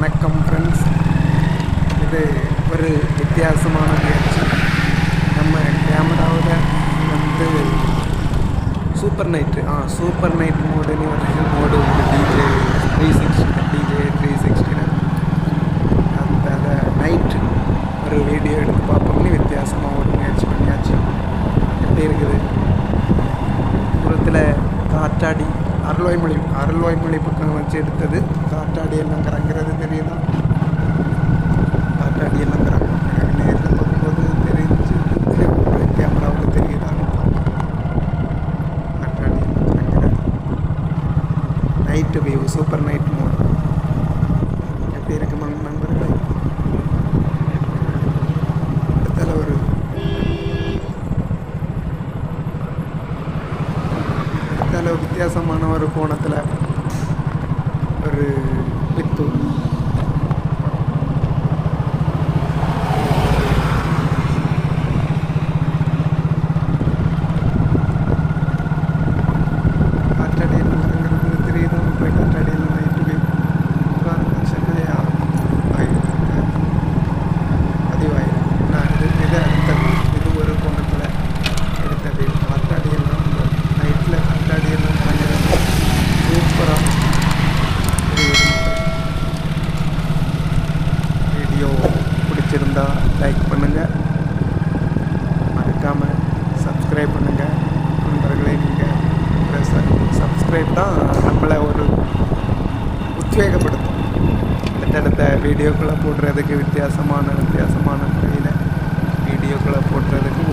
வணக்கம் ஃப்ரெண்ட்ஸ். இது ஒரு வித்தியாசமான முயற்சி. நம்ம கேமராவில் வந்து சூப்பர் நைட் மோடுன்னு ஒரு மோடு உண்டு. டிஜே 360 அந்த நைட்டு ஒரு வீடியோ எடுத்து பார்ப்போம்னு வித்தியாசமாக ஒரு முயற்சி பண்ணியாச்சு. எப்படி இருக்குது? புறத்தில் காற்றாடி அருள்வாய்மொழி பக்கம் வச்சு எடுத்தது. காற்றாடி எல்லாம் கறங்கிறது தெரியுதா? காற்றாடி எல்லாம் கறங்க நேரில் பார்க்கும்போது தெரிஞ்சு கேமராவுக்கு தெரியுதான்னு காற்றாடி எல்லாம் கறங்கிறது. Night view, super night mode எப்படி இருக்கு நண்பர்களே? இடத்துல ஒரு வித்தியாசமான ஒரு கோணத்தில் ஒரு வித்து காற்றடியில் நடங்கிறது தெரியுது. போய் காற்றடியில் நைட்டு பதிவாயிருக்கு. நான் இது அடுத்தது இது ஒரு கோணத்தில் எடுத்தது. காற்றாடியெல்லாம் நைட்டில் காற்றாடியெல்லாம் நடங்கிறது சூப்பராக வீடியோ பிடிச்சிருந்தா லைக் பண்ணுங்கள், மறக்காமல் சப்ஸ்கிரைப் பண்ணுங்கள் நண்பர்களே. நீங்கள் சப்ஸ்கிரைப் தான் நம்மளை ஒரு உத்வேகப்படுத்தும் அடுத்தடுத்த வீடியோக்களை போடுறதுக்கு. வித்தியாசமான முறையில் வீடியோக்களை போடுறதுக்கு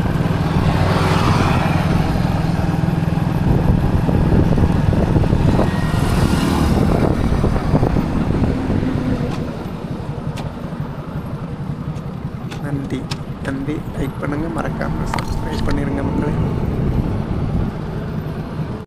நன்றி. லைக் பண்ணுங்கள், மறக்காமல் சப்ஸ்கிரைப் பண்ணிடுங்க.